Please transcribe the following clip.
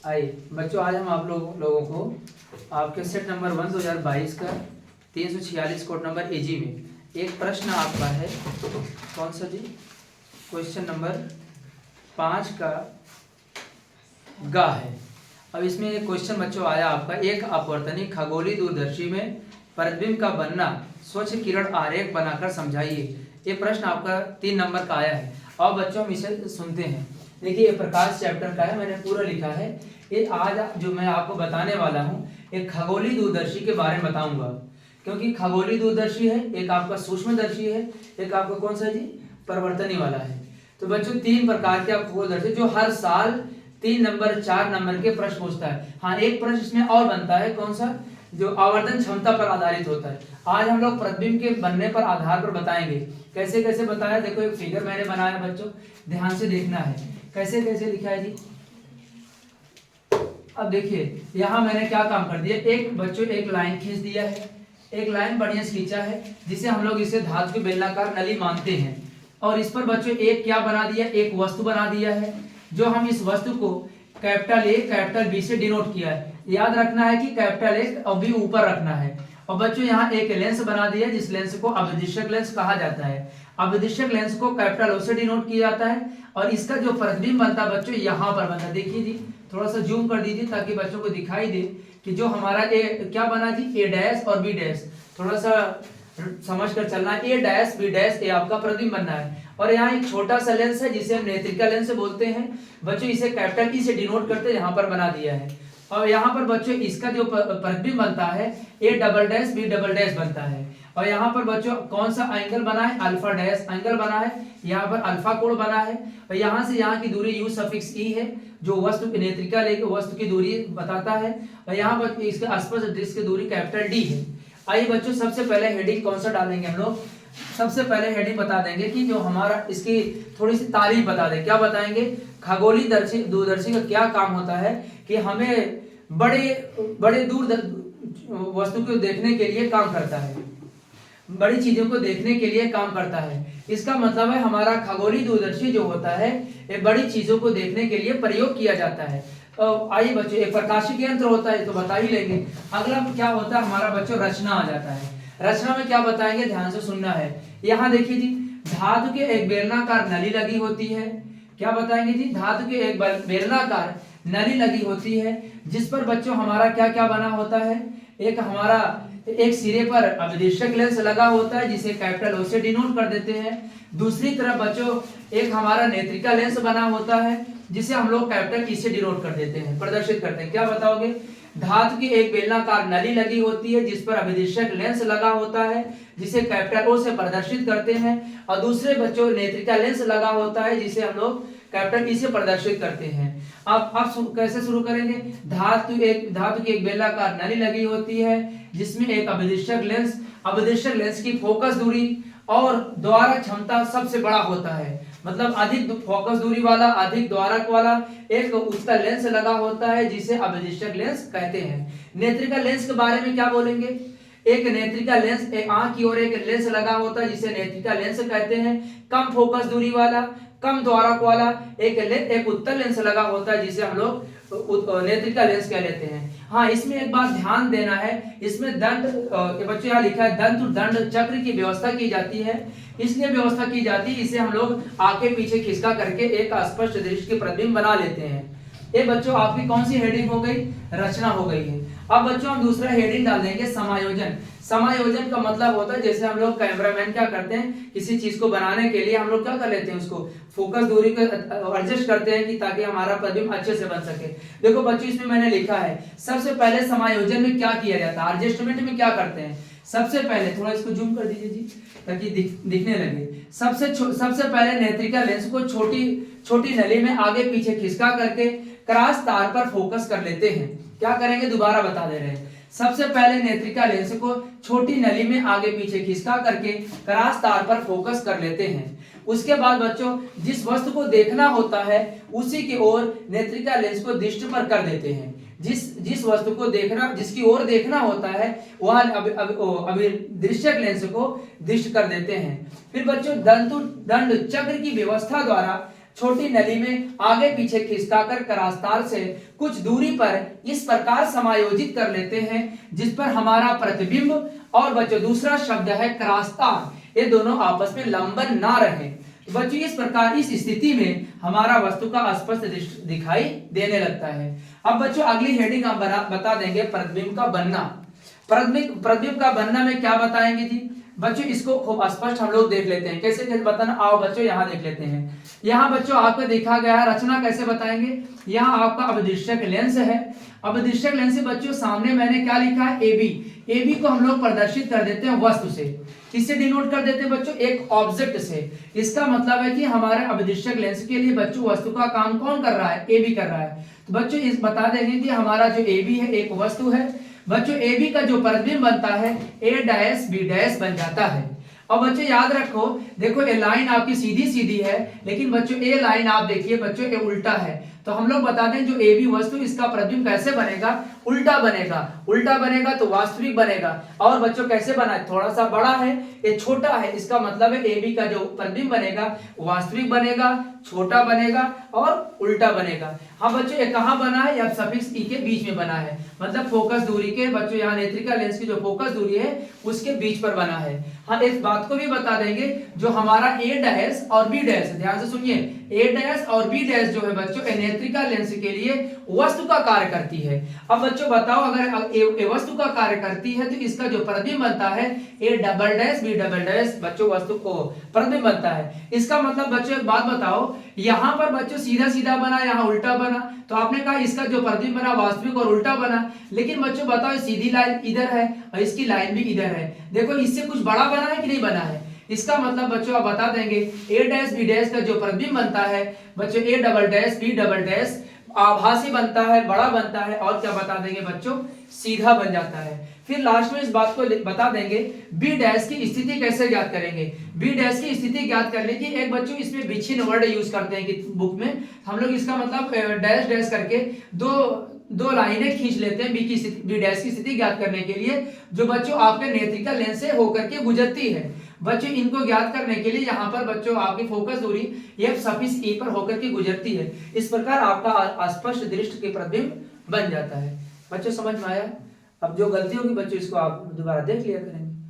आइए बच्चों, आज हम आप लोगों को आपके सेट नंबर 1 2022 का 346 कोड नंबर एजी में एक प्रश्न आपका है। कौन सा जी? क्वेश्चन नंबर 5 का गा है। अब इसमें एक क्वेश्चन बच्चों आया आपका, एक अपवर्तनी खगोलीय दूरदर्शी में प्रतिबिंब का बनना स्वच्छ किरण आरेख बनाकर समझाइए। ये प्रश्न आपका 3 नंबर का आया है। अब बच्चों हम इसे सुनते हैं। देखिए, ये प्रकाश चैप्टर का है, मैंने पूरा लिखा है। ये आज जो मैं आपको बताने वाला हूँ एक खगोलीय दूरदर्शी के बारे में बताऊंगा, क्योंकि खगोलीय दूरदर्शी है, एक आपका सूक्ष्मदर्शी है, एक आपका कौन सा जी? परिवर्तनी वाला है। तो बच्चों 3 प्रकार के खगोलदर्शी जो हर साल 3 नंबर 4 नंबर के प्रश्न पूछता है। हाँ, एक प्रश्न इसमें और बनता है, कौन सा? जो आवर्धन क्षमता पर आधारित होता है। आज हम लोग प्रतिबिंब के बनने पर आधार पर बताएंगे। कैसे कैसे बताया, देखो एक फिगर मैंने बनाया बच्चों, ध्यान से देखना है कैसे कैसे लिखा है जी। अब देखिए यहाँ मैंने क्या काम कर दिया, एक बच्चों एक लाइन खींच दिया है, एक लाइन बढ़िया से खींचा है, जिसे हम लोग इसे धातु की बेलनाकार नली मानते हैं। और इस पर बच्चों एक क्या बना दिया, एक वस्तु बना दिया है, जो हम इस वस्तु को कैपिटल ए कैपिटल बी से डिनोट किया है। याद रखना है कि कैपिटल ए और बी ऊपर रखना है। और बच्चों यहाँ एक लेंस बना दिया, जिस लेंस को अभिदिशक लेंस कहा जाता है। अभिदिशक लेंस को कैपिटल ओ से डिनोट किया जाता है। और इसका जो प्रतिबिंब बनता है बच्चों यहाँ पर बनता है। देखिए जी, थोड़ा सा जूम कर दीजिए ताकि बच्चों को दिखाई दे कि जो हमारा ए क्या बना जी, ए डैश और बी डैश। थोड़ा सा समझ कर चलना है, ए डैश बी डैश, ए आपका प्रतिबिंब बनना है। और यहाँ एक छोटा सा लेंस है जिसे हम नेत्रिका लेंस बोलते हैं बच्चों, इसे कैपिटल ई से डिनोट करते यहाँ पर बना दिया है। और यहाँ पर बच्चों इसका जो प्रतिबिंब बनता है A double dash B double dash बनता है। और यहाँ पर बच्चों कौन सा एंगल बना है, अल्फा डैश एंगल बना है, यहाँ पर अल्फा कोण बना है। और यहाँ से यहाँ की दूरी यू सफिक्स ई है, जो वस्तु की नेत्रिका लेके वस्तु की दूरी बताता है। और यहाँ पर इसके आसपास डिस्क की दूरी कैपिटल डी है। आइए बच्चों, सबसे पहले हेडिंग कौन सा डालेंगे हम लोग? सबसे पहले हेडिंग बता देंगे कि जो हमारा इसकी थोड़ी सी तारीफ बता दें। क्या बताएंगे? खगोलीय दूरदर्शी का क्या काम होता है कि हमें बड़े बड़े दूर वस्तु को देखने के लिए काम करता है, बड़ी चीजों को देखने के लिए काम करता है। इसका मतलब है हमारा खगोलीय दूरदर्शी जो होता है ये बड़ी चीजों को देखने के लिए प्रयोग किया जाता है। आइए बच्चों, एक प्रकाशिक यंत्र होता है तो बता ही लेंगे। अगला क्या होता है हमारा बच्चों, रचना आ जाता है। रचना में क्या बताएंगे, ध्यान से सुनना है। यहाँ देखिए जी, धातु के एक बेलनाकार नली लगी होती है। क्या बताएंगे जी? धातु के एक बेलनाकार नली लगी होती है, जिस पर बच्चों हमारा क्या क्या बना होता है, एक हमारा एक सिरे पर अभिदिशक लेंस लगा होता है जिसे कैपिटल ओ से डिनोट कर देते हैं। दूसरी तरफ बच्चों एक हमारा नेत्रिका लेंस बना होता है जिसे हम लोग कैपिटल ई से डिनोट कर देते हैं, प्रदर्शित करते हैं। क्या बताओगे? धातु की एक बेलनाकार नली लगी होती है जिस पर अभिदिशक लेंस लगा होता है जिसे कैपिटल ओ से प्रदर्शित करते हैं। और दूसरे बच्चों नेत्रिका लेंस लगा होता है जिसे हम लोग कैपिटल ई से प्रदर्शित करते हैं। अब कैसे शुरू करेंगे? धातु की एक बेलनाकार नली लगी होती है जिसमें एक अभिदिशक लेंस की फोकस दूरी और द्वारक क्षमता सबसे बड़ा होता है। मतलब अधिक फोकस दूरी वाला, अधिक द्वारक वाला एक उसका लेंस लगा होता है जिसे अभिदिशक लेंस कहते हैं। नेत्रिका लेंस के बारे में क्या बोलेंगे? एक नेत्रिका लेंस एक आंख की ओर एक लेंस लगा होता है जिसे नेत्रिका लेंस कहते हैं। कम फोकस दूरी वाला, कम द्वारक वाला एक उत्तल लेंस लगा होता है जिसे हम लोग नेत्रिका लेंस कह लेते हैं। हाँ, इसमें एक बात ध्यान देना है, इसमें दंड बच्चों यहाँ लिखा है दंत दंड चक्र की व्यवस्था की जाती है। इसलिए व्यवस्था की जाती है, इसे हम लोग आगे पीछे खिसका करके एक स्पष्ट दृश्य के प्रतिबिंब बना लेते हैं। ये बच्चों आपकी कौन सी हेडिंग हो गई? रचना हो गई है। अब बच्चों हम दूसरा हेडिंग डाल देंगे, समायोजन। समायोजन का मतलब होता है जैसे हम लोग कैमरामैन क्या करते हैं, किसी चीज को बनाने के लिए हम लोग क्या कर लेते हैं, उसको फोकस दूरी को एडजस्ट करते हैं कि ताकि हमारा प्रतिबिंब अच्छे से बन सके। देखो बच्चों, इसमें मैंने लिखा है सबसे पहले समायोजन में क्या किया जाता है, एडजस्टमेंट में क्या करते हैं। सबसे पहले थोड़ा इसको जूम कर दीजिए जी ताकि दिखने लगे। सबसे पहले नेत्रिका लेंस को छोटी नली में आगे पीछे खिसका करके क्रॉस तार पर फोकस कर लेते हैं। क्या करेंगे, दोबारा बता दे रहे हैं। सबसे पहले नेत्रिका लेंस को छोटी नली में आगे पीछे खिसका करके क्रॉस तार पर फोकस कर लेते हैं। उसके बाद बच्चों जिस वस्तु को देखना होता है उसी की ओर नेत्रिका लेंस को दृष्टि पर कर देते हैं। जिस वस्तु को देखना, जिसकी ओर देखना होता है वहां अभिदृश्यक लेंस को दृष्ट कर देते हैं। फिर बच्चों दंड चक्र की व्यवस्था द्वारा छोटी नली में आगे पीछे खिसकाकर करास्तार से कुछ दूरी पर इस प्रकार समायोजित कर लेते हैं जिस पर हमारा प्रतिबिंब और बच्चों दूसरा शब्द है करास्तार, ये दोनों आपस में लंबन ना रहे। तो बच्चों इस प्रकार इस स्थिति में हमारा वस्तु का स्पष्ट दिखाई देने लगता है। अब बच्चों अगली हेडिंग हम बता देंगे प्रतिबिंब का बनना। प्रतिबिंब का बनना में क्या बताएंगे जी बच्चों, इसको खूब स्पष्ट हम लोग देख लेते हैं। कैसे कैसे बताना, आओ बच्चों यहाँ देख लेते हैं। यहाँ बच्चों आपको देखा गया है, रचना कैसे बताएंगे। यहाँ आपका अपदृश्यक लेंस है। अपदृश्यक लेंस से बच्चों सामने मैंने क्या लिखा है, AB। AB को हम लोग प्रदर्शित कर देते हैं वस्तु से। किससे डिनोट कर देते हैं बच्चों, एक ऑब्जेक्ट से। इसका मतलब है कि हमारे अपदृश्यक लेंस के लिए बच्चों वस्तु का काम कौन कर रहा है, AB कर रहा है। तो बच्चों इस बता देंगे कि हमारा जो AB है एक वस्तु है। बच्चों AB का जो प्रतिबिंब बनता है A' B' बन जाता है। और बच्चों याद रखो, देखो ये लाइन आपकी सीधी सीधी है, लेकिन बच्चों ये लाइन आप देखिए बच्चों ये उल्टा है। तो हम लोग बता दें जो AB वस्तु इसका प्रतिबिंब कैसे बनेगा, उल्टा बनेगा। उल्टा बनेगा तो वास्तविक बनेगा। और बच्चों कैसे बना है, थोड़ा सा बड़ा है, ये छोटा है, इसका मतलब है AB का जो प्रतिबिंब बनेगा वास्तविक बनेगा, छोटा बनेगा और उल्टा बनेगा। हाँ बच्चों ये कहाँ बना है, या सफिक्स ई के बीच में बना है, मतलब फोकस दूरी के बच्चों यहाँ नेत्रिका लेंस की जो फोकस दूरी है उसके बीच पर बना है। हाँ इस बात को भी बता देंगे जो हमारा A' और B', ध्यान से सुनिए, A' और B' जो है बच्चों नेत्रिका लेंस के लिए वस्तु का कार्य करती है। अब बच्चों बताओ अगर ए वस्तु का कार्य करती है तो इसका जो प्रतिबिंब बनता है A'' B'' बच्चों वस्तु को प्रतिबिंब बनता है। इसका मतलब बच्चों एक बात बताओ, यहाँ पर बच्चों सीधा सीधा बना, यहाँ उल्टा बना, तो आपने कहा इसका जो प्रतिबिंब बना वास्तविक और उल्टा बना। लेकिन बच्चों बताओ सीधी लाइन इधर है और इसकी लाइन भी इधर है, देखो इससे कुछ बड़ा बना है कि नहीं बना है। इसका मतलब बच्चों आप बता देंगे A' B' का जो प्रतिबिंब बनता है बच्चों A'' B' आभासी बनता है, बड़ा बनता है, और क्या बता देंगे बच्चों, सीधा बन जाता है। फिर लास्ट में इस बात को बता देंगे B' की स्थिति कैसे ज्ञात करेंगे। B' की स्थिति ज्ञात करने की एक बच्चों इसमें विच्छिन्न वर्ड यूज करते हैं कि बुक में हम लोग इसका मतलब डैश डैश करके दो लाइनें खींच लेते हैं B' की स्थिति ज्ञात करने के लिए, जो बच्चों आपके नेत्रिका लेंस से होकर के गुजरती है। बच्चों इनको ज्ञात करने के लिए यहाँ पर बच्चों आपकी फोकस दूरी F सफिक्स E पर होकर के गुजरती है। इस प्रकार आपका स्पष्ट दृष्टि के प्रतिबिंब बन जाता है। बच्चों समझ में आया। अब जो गलती होगी बच्चों इसको आप दोबारा देख लिया करेंगे।